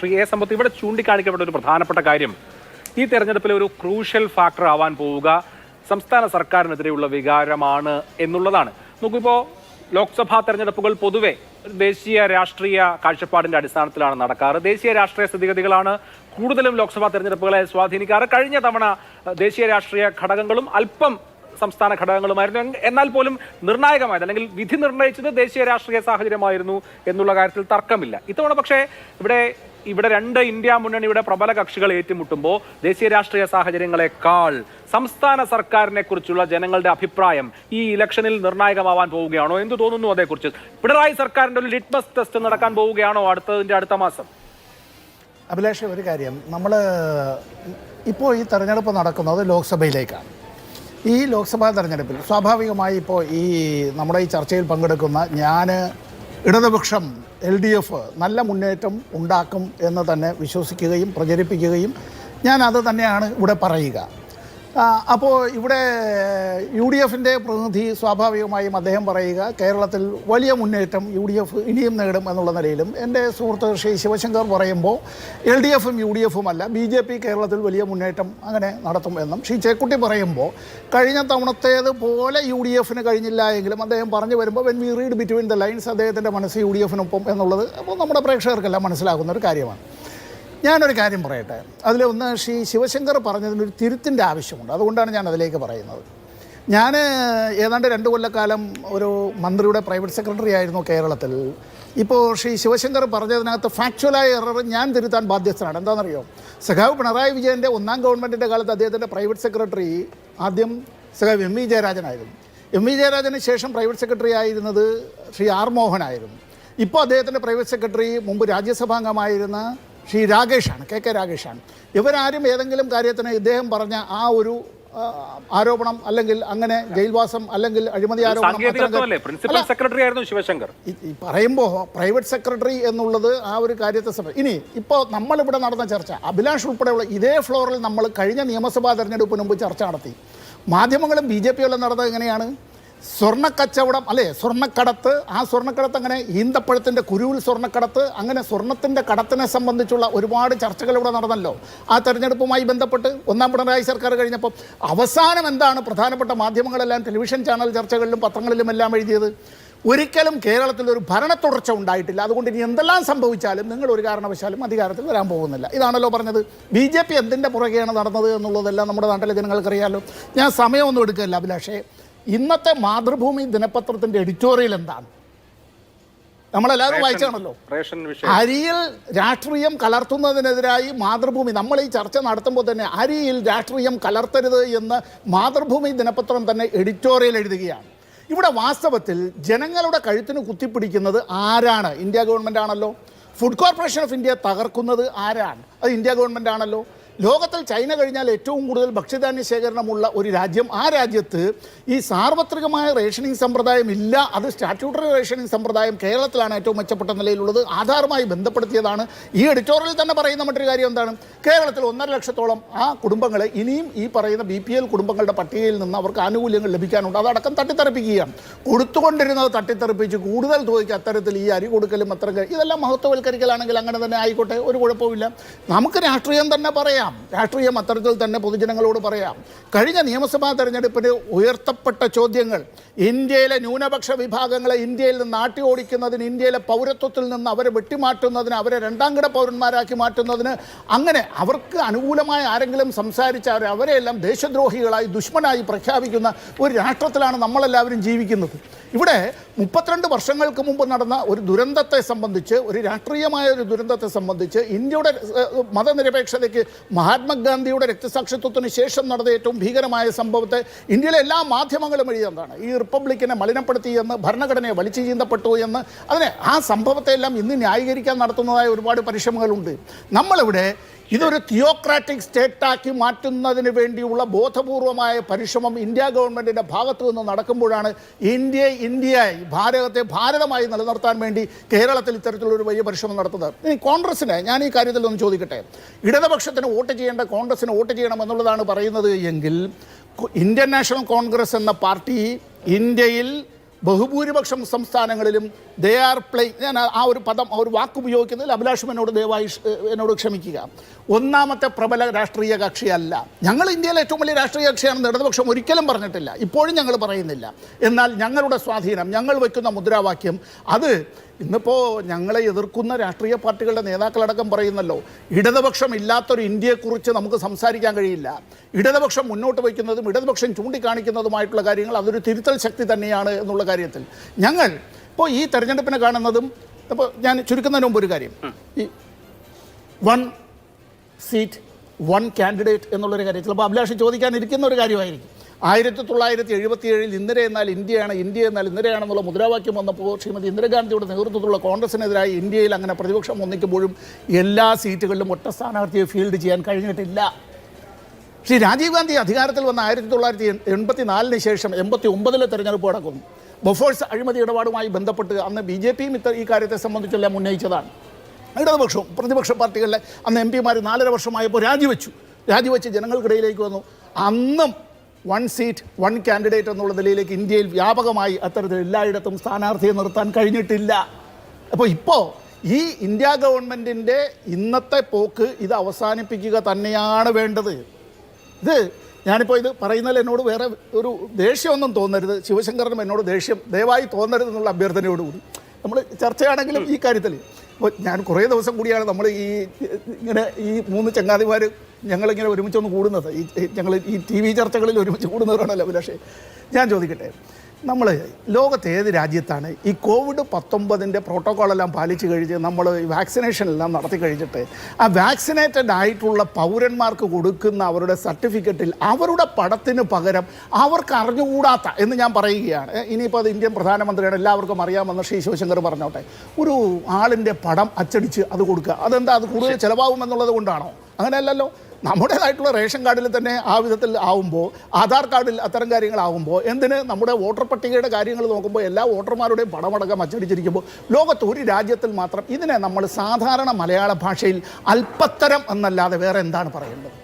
Shri A സമ്പത്ത്, ഇവിടെ ചൂണ്ടിക്കാണിക്കപ്പെട്ട ഒരു പ്രധാനപ്പെട്ട കാര്യം ഈ തെരഞ്ഞെടുപ്പിലെ ഒരു ക്രൂഷ്യൽ ഫാക്ടർ ആവാൻ പോവുക സംസ്ഥാന സർക്കാരിനെതിരെയുള്ള വികാരമാണ് എന്നുള്ളതാണ്. നോക്കിപ്പോൾ ലോക്സഭാ തെരഞ്ഞെടുപ്പുകൾ പൊതുവെ ദേശീയ രാഷ്ട്രീയ കാഴ്ചപ്പാടിന്റെ അടിസ്ഥാനത്തിലാണ് നടക്കാറ്. ദേശീയ രാഷ്ട്രീയ സ്ഥിതിഗതികളാണ് കൂടുതലും ലോക്സഭാ തെരഞ്ഞെടുപ്പുകളെ സ്വാധീനിക്കാറ്. കഴിഞ്ഞ തവണ ദേശീയ രാഷ്ട്രീയ ഘടകങ്ങളും അല്പം സംസ്ഥാന ഘടകങ്ങളുമായിരുന്നു. എന്നാൽ പോലും നിർണായകമായത് അല്ലെങ്കിൽ വിധി നിർണയിച്ചത് ദേശീയ രാഷ്ട്രീയ സാഹചര്യമായിരുന്നു എന്നുള്ള കാര്യത്തിൽ തർക്കമില്ല. ഇത്തവണ പക്ഷേ ഇവിടെ രണ്ട് ഇന്ത്യ മുന്നണിയുടെ പ്രബല കക്ഷികൾ ഏറ്റുമുട്ടുമ്പോൾ ദേശീയ രാഷ്ട്രീയ സാഹചര്യങ്ങളെക്കാൾ സംസ്ഥാന സർക്കാരിനെ കുറിച്ചുള്ള ജനങ്ങളുടെ അഭിപ്രായം ഈ ഇലക്ഷനിൽ നിർണായകമാവാൻ പോവുകയാണോ? എന്ത് തോന്നുന്നു അതേക്കുറിച്ച്? പിണറായി സർക്കാരിന്റെ ഒരു ലിറ്റ്മസ് ടെസ്റ്റ് നടക്കാൻ പോവുകയാണോ അടുത്ത മാസം? അഭിലാഷ്, ഒരു കാര്യം, നമ്മൾ ഇപ്പോൾ ഈ തെരഞ്ഞെടുപ്പ് നടക്കുന്നത് ലോക്സഭയിലേക്കാണ്. ഈ ലോക്സഭാ തെരഞ്ഞെടുപ്പിൽ സ്വാഭാവികമായി ഇപ്പോൾ നമ്മുടെ ഈ ചർച്ചയിൽ പങ്കെടുക്കുന്ന ഞാൻ ഇടതുപക്ഷം LDF നല്ല മുന്നേറ്റം ഉണ്ടാക്കും എന്ന് തന്നെ വിശ്വസിക്കുകയും പ്രചരിപ്പിക്കുകയും ഞാൻ അത് തന്നെയാണ് ഇവിടെ പറയുക. അപ്പോൾ ഇവിടെ UDFൻ്റെ പ്രതിനിധി സ്വാഭാവികമായും അദ്ദേഹം പറയുക കേരളത്തിൽ വലിയ മുന്നേറ്റം UDF ഇനിയും നേടും എന്നുള്ള നിലയിലും, എൻ്റെ സുഹൃത്ത് ശ്രീ ശിവശങ്കർ പറയുമ്പോൾ LDFും UDFും അല്ല BJP കേരളത്തിൽ വലിയ മുന്നേറ്റം അങ്ങനെ നടത്തും എന്നും, ശ്രീ ചേക്കുട്ടി പറയുമ്പോൾ കഴിഞ്ഞ തവണത്തേതുപോലെ UDFന് കഴിഞ്ഞില്ല എങ്കിലും അദ്ദേഹം പറഞ്ഞു വരുമ്പോൾ when we read between the lines അദ്ദേഹത്തിൻ്റെ മനസ്സ് UDFനൊപ്പം എന്നുള്ളത് അപ്പോൾ നമ്മുടെ പ്രേക്ഷകർക്കെല്ലാം മനസ്സിലാകുന്ന ഒരു കാര്യമാണ്. ഞാനൊരു കാര്യം പറയട്ടെ, അതിലൊന്ന് ശ്രീ ശിവശങ്കർ പറഞ്ഞതിനൊരു തിരുത്തിൻ്റെ ആവശ്യമുണ്ട്. അതുകൊണ്ടാണ് ഞാൻ അതിലേക്ക് പറയുന്നത്. ഞാൻ ഏതാണ്ട് 2 കൊല്ലക്കാലം ഒരു മന്ത്രിയുടെ പ്രൈവറ്റ് സെക്രട്ടറി ആയിരുന്നു കേരളത്തിൽ. ഇപ്പോൾ ശ്രീ ശിവശങ്കർ പറഞ്ഞതിനകത്ത് ഫാക്ച്വലായ എറർ ഞാൻ തിരുത്താൻ ബാധ്യസ്ഥനാണ്. എന്താണെന്നറിയോ? സഖാവ് പിണറായി വിജയൻ്റെ 1ാം ഗവൺമെൻറ്റിൻ്റെ കാലത്ത് അദ്ദേഹത്തിൻ്റെ പ്രൈവറ്റ് സെക്രട്ടറി ആദ്യം സഖാവ് MV ജയരാജനായിരുന്നു. MV ജയരാജന് ശേഷം പ്രൈവറ്റ് സെക്രട്ടറി ആയിരുന്നത് ശ്രീ R മോഹനായിരുന്നു. ഇപ്പോൾ അദ്ദേഹത്തിൻ്റെ പ്രൈവറ്റ് സെക്രട്ടറി മുമ്പ് രാജ്യസഭാംഗമായിരുന്ന ശ്രീ രാകേഷാണ്, KK രാകേഷാണ്. ഇവരാരും ഏതെങ്കിലും കാര്യത്തിന് ഇദ്ദേഹം പറഞ്ഞ ആ ഒരു ആരോപണം അല്ലെങ്കിൽ അങ്ങനെ ജയിൽവാസം അല്ലെങ്കിൽ അഴിമതി ആരോപണം പറയുമ്പോൾ പ്രൈവറ്റ് സെക്രട്ടറി എന്നുള്ളത് ആ ഒരു കാര്യത്തെ ഇനി ഇപ്പോൾ നമ്മളിവിടെ നടന്ന ചർച്ച, അഭിലാഷ് ഉൾപ്പെടെയുള്ള ഇതേ ഫ്ലോറിൽ നമ്മൾ കഴിഞ്ഞ നിയമസഭാ തെരഞ്ഞെടുപ്പിന് മുമ്പ് ചർച്ച നടത്തി. മാധ്യമങ്ങളും BJP എല്ലാം നടന്നത് എങ്ങനെയാണ്? സ്വർണ്ണക്കച്ചവടം അല്ലേ, സ്വർണ്ണക്കടത്ത്. ആ സ്വർണ്ണക്കടത്ത് അങ്ങനെ ഈന്തപ്പഴത്തിൻ്റെ കുരുവിൽ സ്വർണ്ണക്കടത്ത്, അങ്ങനെ സ്വർണ്ണത്തിൻ്റെ കടത്തിനെ സംബന്ധിച്ചുള്ള ഒരുപാട് ചർച്ചകൾ ഇവിടെ നടന്നല്ലോ ആ തെരഞ്ഞെടുപ്പുമായി ബന്ധപ്പെട്ട്. 1ാം പിണറായി സർക്കാർ കഴിഞ്ഞപ്പോൾ അവസാനം എന്താണ് പ്രധാനപ്പെട്ട മാധ്യമങ്ങളെല്ലാം ടെലിവിഷൻ ചാനൽ ചർച്ചകളിലും പത്രങ്ങളിലും എല്ലാം എഴുതിയത്? ഒരിക്കലും കേരളത്തിൽ ഒരു ഭരണ തുടർച്ച ഉണ്ടായിട്ടില്ല, അതുകൊണ്ട് ഇനി എന്തെല്ലാം സംഭവിച്ചാലും നിങ്ങൾ ഒരു കാരണവശാലും അധികാരത്തിൽ വരാൻ പോകുന്നില്ല. ഇതാണല്ലോ പറഞ്ഞത്. BJP എന്തിൻ്റെ പുറകെയാണ് നടന്നത് എന്നുള്ളതെല്ലാം നമ്മുടെ നാട്ടിലെ ജനങ്ങൾക്കറിയാമല്ലോ. ഞാൻ സമയമൊന്നും എടുക്കില്ല അഭിലാഷേ. ഇന്നത്തെ മാതൃഭൂമി ദിനപത്രത്തിൻ്റെ എഡിറ്റോറിയൽ എന്താണ്? നമ്മളെല്ലാവരും വായിച്ചാണല്ലോ. അരിയിൽ രാഷ്ട്രീയം കലർത്തുന്നതിനെതിരായി മാതൃഭൂമി, നമ്മൾ ഈ ചർച്ച നടത്തുമ്പോൾ തന്നെ അരിയിൽ രാഷ്ട്രീയം കലർത്തരുത് എന്ന് മാതൃഭൂമി ദിനപത്രം തന്നെ എഡിറ്റോറിയൽ എഴുതുകയാണ്. ഇവിടെ വാസ്തവത്തിൽ ജനങ്ങളുടെ കഴുത്തിന് കുത്തിപ്പിടിക്കുന്നത് ആരാണ്? ഇന്ത്യ ഗവൺമെൻറ് ആണല്ലോ. ഫുഡ് കോർപ്പറേഷൻ ഓഫ് ഇന്ത്യ തകർക്കുന്നത് ആരാണ്? അത് ഇന്ത്യ ഗവൺമെൻറ് ആണല്ലോ. ലോകത്തിൽ ചൈന കഴിഞ്ഞാൽ ഏറ്റവും കൂടുതൽ ഭക്ഷ്യധാന്യ ശേഖരണമുള്ള ഒരു രാജ്യം. ആ രാജ്യത്ത് ഈ സാർവത്രികമായ റേഷനിങ് സമ്പ്രദായം ഇല്ല. അത് സ്റ്റാറ്റ്യൂട്ടറി റേഷനിങ് സമ്പ്രദായം കേരളത്തിലാണ് ഏറ്റവും മെച്ചപ്പെട്ട നിലയിലുള്ളത്. ആധാറുമായി ബന്ധപ്പെടുത്തിയതാണ്. ഈ എഡിറ്റോറിയൽ തന്നെ പറയുന്ന മറ്റൊരു കാര്യം എന്താണ്? കേരളത്തിൽ 1.5 ലക്ഷത്തോളം ആ കുടുംബങ്ങളെ ഇനിയും ഈ പറയുന്ന BPL കുടുംബങ്ങളുടെ പട്ടികയിൽ നിന്ന് അവർക്ക് ആനുകൂല്യങ്ങൾ ലഭിക്കാനുണ്ട്. അതടക്കം തട്ടിത്തെറിപ്പിക്കുകയാണ്. കൊടുത്തുകൊണ്ടിരുന്നത് തട്ടിത്തെറിപ്പിച്ച് കൂടുതൽ തുകയ്ക്ക് അത്തരത്തിൽ ഈ അരി കൊടുക്കലും അത്തരം ഇതെല്ലാം മഹത്വവൽക്കരിക്കലാണെങ്കിൽ അങ്ങനെ തന്നെ ആയിക്കോട്ടെ, ഒരു കുഴപ്പമില്ല. നമുക്ക് രാഷ്ട്രീയം തന്നെ പറയാം, രാഷ്ട്രീയം അത്തരത്തിൽ തന്നെ പൊതുജനങ്ങളോട് പറയാം. കഴിഞ്ഞ നിയമസഭാ തെരഞ്ഞെടുപ്പിന് ഉയർത്തപ്പെട്ട ചോദ്യങ്ങൾ, ഇന്ത്യയിലെ ന്യൂനപക്ഷ വിഭാഗങ്ങളെ ഇന്ത്യയിൽ നിന്ന് നാട്ടി ഓടിക്കുന്നതിന്, ഇന്ത്യയിലെ പൗരത്വത്തിൽ നിന്ന് അവരെ വെട്ടിമാറ്റുന്നതിന്, അവരെ 2ാം-കിട പൗരന്മാരാക്കി മാറ്റുന്നതിന്, അങ്ങനെ അവർക്ക് അനുകൂലമായ ആരെങ്കിലും സംസാരിച്ചാൽ അവരെയെല്ലാം ദേശദ്രോഹികളായി ദുഷ്മനായി പ്രഖ്യാപിക്കുന്ന ഒരു രാഷ്ട്രത്തിലാണ് നമ്മളെല്ലാവരും ജീവിക്കുന്നത്. ഇവിടെ 32 വർഷങ്ങൾക്ക് മുമ്പ് നടന്ന ഒരു ദുരന്തത്തെ സംബന്ധിച്ച്, ഒരു രാഷ്ട്രീയമായ ഒരു ദുരന്തത്തെ സംബന്ധിച്ച്, ഇന്ത്യയുടെ മതനിരപേക്ഷതയ്ക്ക് മഹാത്മാഗാന്ധിയുടെ രക്തസാക്ഷിത്വത്തിന് ശേഷം നടന്ന ഏറ്റവും ഭീകരമായ സംഭവത്തെ ഇന്ത്യയിലെ എല്ലാ മാധ്യമങ്ങളും എഴുതിയതാണ്. ഈ റിപ്പബ്ലിക്കിനെ മലിനപ്പെടുത്തി എന്ന്, ഭരണഘടനയെ വലിച്ചു ചീന്തപ്പെട്ടു എന്ന്, അതിനെ ആ സംഭവത്തെ എല്ലാം ഇന്ന് ന്യായീകരിക്കാൻ നടത്തുന്നതായ ഒരുപാട് പരിശ്രമങ്ങളുണ്ട്. നമ്മളിവിടെ ഇതൊരു തിയോക്രാറ്റിക് സ്റ്റേറ്റാക്കി മാറ്റുന്നതിന് വേണ്ടിയുള്ള ബോധപൂർവമായ പരിശ്രമം ഇന്ത്യ ഗവൺമെൻറ്റിൻ്റെ ഭാഗത്തു നിന്ന് നടക്കുമ്പോഴാണ് ഇന്ത്യയായി ഭാരതത്തെ ഭാരതമായി നിലനിർത്താൻ വേണ്ടി കേരളത്തിൽ ഇത്തരത്തിലൊരു വലിയ പരിശ്രമം നടത്തുന്നത്. ഇനി കോൺഗ്രസ്സിന് ഞാൻ ഈ കാര്യത്തിൽ ഒന്ന് ചോദിക്കട്ടെ. ഇടതുപക്ഷത്തിന് വോട്ട് ചെയ്യേണ്ട കോൺഗ്രസ്സിന് വോട്ട് ചെയ്യണം എന്നുള്ളതാണ് പറയുന്നത് എങ്കിൽ, ഇന്ത്യൻ നാഷണൽ കോൺഗ്രസ് എന്ന പാർട്ടി ഇന്ത്യയിൽ ബഹുഭൂരിപക്ഷം സംസ്ഥാനങ്ങളിലും ദേ ആർ പ്ലേയിങ്, ഞാൻ ആ ഒരു പദം ആ ഒരു വാക്ക് ഉപയോഗിക്കുന്നതിൽ അഭിലാഷും എന്നോട് ദയവായി എന്നോട് ക്ഷമിക്കുക, ഒന്നാമത്തെ പ്രബല രാഷ്ട്രീയ കക്ഷിയല്ല. ഞങ്ങൾ ഇന്ത്യയിലെ ഏറ്റവും വലിയ രാഷ്ട്രീയ കക്ഷിയാണെന്ന് ഇടതുപക്ഷം ഒരിക്കലും പറഞ്ഞിട്ടില്ല, ഇപ്പോഴും ഞങ്ങൾ പറയുന്നില്ല. എന്നാൽ ഞങ്ങളുടെ സ്വാധീനം, ഞങ്ങൾ വയ്ക്കുന്ന മുദ്രാവാക്യം, അത് ഇന്നിപ്പോൾ ഞങ്ങളെ എതിർക്കുന്ന രാഷ്ട്രീയ പാർട്ടികളുടെ നേതാക്കളടക്കം പറയുന്നല്ലോ, ഇടതുപക്ഷം ഇല്ലാത്തൊരു ഇന്ത്യയെക്കുറിച്ച് നമുക്ക് സംസാരിക്കാൻ കഴിയില്ല. ഇടതുപക്ഷം മുന്നോട്ട് വയ്ക്കുന്നതും ഇടതുപക്ഷം ചൂണ്ടിക്കാണിക്കുന്നതുമായിട്ടുള്ള കാര്യങ്ങൾ അതൊരു തിരുത്തൽ ശക്തി തന്നെയാണ് എന്നുള്ള കാര്യത്തിൽ ഞങ്ങൾ ഇപ്പോൾ ഈ തെരഞ്ഞെടുപ്പിനെ കാണുന്നതും, അപ്പോൾ ഞാൻ ചുരുക്കുന്നതിന് മുമ്പ് ഒരു കാര്യം, ഈ 1 സീറ്റ് 1 കാൻഡിഡേറ്റ് എന്നുള്ളൊരു കാര്യം ചിലപ്പോൾ അഭിലാഷ് ചോദിക്കാനിരിക്കുന്ന ഒരു കാര്യമായിരിക്കും. 1977 ഇന്ദിര എന്നാൽ ഇന്ത്യയാണ്, ഇന്ത്യ എന്നാൽ ഇന്ദിരയാണെന്നുള്ള മുദ്രാവാക്യം വന്നപ്പോൾ ശ്രീമതി ഇന്ദിരാഗാന്ധിയുടെ നേതൃത്വത്തിലുള്ള കോൺഗ്രസിനെതിരായി ഇന്ത്യയിൽ അങ്ങനെ പ്രതിപക്ഷം ഒന്നിക്കുമ്പോഴും എല്ലാ സീറ്റുകളിലും ഒറ്റ സ്ഥാനാർത്ഥിയെ ഫീൽഡ് ചെയ്യാൻ കഴിഞ്ഞിട്ടില്ല. ശ്രീ രാജീവ് ഗാന്ധി അധികാരത്തിൽ വന്ന 1984 ശേഷം 89 തെരഞ്ഞെടുപ്പ് നടക്കുന്നു. ബൊഫോഴ്സ് അഴിമതി ഇടപാടുമായി ബന്ധപ്പെട്ട് അന്ന് BJPയും ഈ കാര്യത്തെ സംബന്ധിച്ചെല്ലാം ഉന്നയിച്ചതാണ്. ഇടതുപക്ഷവും പ്രതിപക്ഷ പാർട്ടികളിലെ അന്ന് MP മാർ 4.5 വർഷമായപ്പോൾ രാജിവെച്ച് ജനങ്ങൾക്കിടയിലേക്ക് വന്നു. അന്നും 1 സീറ്റ് 1 കാൻഡിഡേറ്റ് എന്നുള്ള നിലയിലേക്ക് ഇന്ത്യയിൽ വ്യാപകമായി അത്തരത്തിൽ എല്ലായിടത്തും സ്ഥാനാർത്ഥിയെ നിർത്താൻ കഴിഞ്ഞിട്ടില്ല. അപ്പോൾ ഇപ്പോൾ ഈ ഇന്ത്യ ഗവൺമെൻറ്റിൻ്റെ ഇന്നത്തെ പോക്ക് ഇത് അവസാനിപ്പിക്കുക തന്നെയാണ് വേണ്ടത്. ഇത് ഞാനിപ്പോൾ ഇത് പറയുന്നതിൽ എന്നോട് വേറെ ഒരു ദേഷ്യമൊന്നും തോന്നരുത്, ശിവശങ്കരനും എന്നോട് ദേഷ്യം ദയവായി തോന്നരുത് എന്നുള്ള അഭ്യർത്ഥനയോടുകൂടി നമ്മൾ ചർച്ചയാണെങ്കിലും ഈ കാര്യത്തിൽ ഇപ്പോൾ ഞാൻ കുറേ ദിവസം കൂടിയാണ് നമ്മൾ ഇങ്ങനെ ഈ 3 ചങ്ങാതിമാർ ഞങ്ങളിങ്ങനെ ഒരുമിച്ചൊന്ന് കൂടുന്നത്, ഞങ്ങൾ ഈ TV ചർച്ചകളിൽ ഒരുമിച്ച് കൂടുന്നവരാണല്ലോ അഭിലാഷേ. ഞാൻ ചോദിക്കട്ടെ, നമ്മൾ ലോകത്ത് ഏത് രാജ്യത്താണ് ഈ COVID-19 പ്രോട്ടോക്കോളെല്ലാം പാലിച്ച് കഴിഞ്ഞ് നമ്മൾ വാക്സിനേഷനെല്ലാം നടത്തി കഴിഞ്ഞിട്ട് ആ വാക്സിനേറ്റഡ് ആയിട്ടുള്ള പൗരന്മാർക്ക് കൊടുക്കുന്ന അവരുടെ സർട്ടിഫിക്കറ്റിൽ അവരുടെ പടത്തിന് പകരം അവർക്ക് അറിഞ്ഞുകൂടാത്ത എന്ന് ഞാൻ പറയുകയാണ്, ഇനിയിപ്പോൾ അത് ഇന്ത്യൻ പ്രധാനമന്ത്രിയാണ് എല്ലാവർക്കും അറിയാമെന്ന് ശ്രീ ശിവശങ്കർ പറഞ്ഞോട്ടെ, ഒരു ആളിൻ്റെ പടം അച്ചടിച്ച് അത് കൊടുക്കുക, അതെന്താ അത് കൂടുതൽ ചിലവാകുമെന്നുള്ളത് കൊണ്ടാണോ? അങ്ങനെയല്ലല്ലോ. നമ്മുടേതായിട്ടുള്ള റേഷൻ കാർഡിൽ തന്നെ ആ വിധത്തിൽ ആവുമ്പോൾ, ആധാർ കാർഡിൽ അത്തരം കാര്യങ്ങളാവുമ്പോൾ, എന്തിന് നമ്മുടെ വോട്ടർ പട്ടികയുടെ കാര്യങ്ങൾ നോക്കുമ്പോൾ എല്ലാ വോട്ടർമാരുടെയും പടമടക്കം അച്ചടിച്ചിരിക്കുമ്പോൾ ലോകത്ത് ഒരു രാജ്യത്തിൽ മാത്രം ഇതിനെ നമ്മൾ സാധാരണ മലയാള ഭാഷയിൽ അല്പത്തരം എന്നല്ലാതെ വേറെ എന്താണ് പറയേണ്ടത്?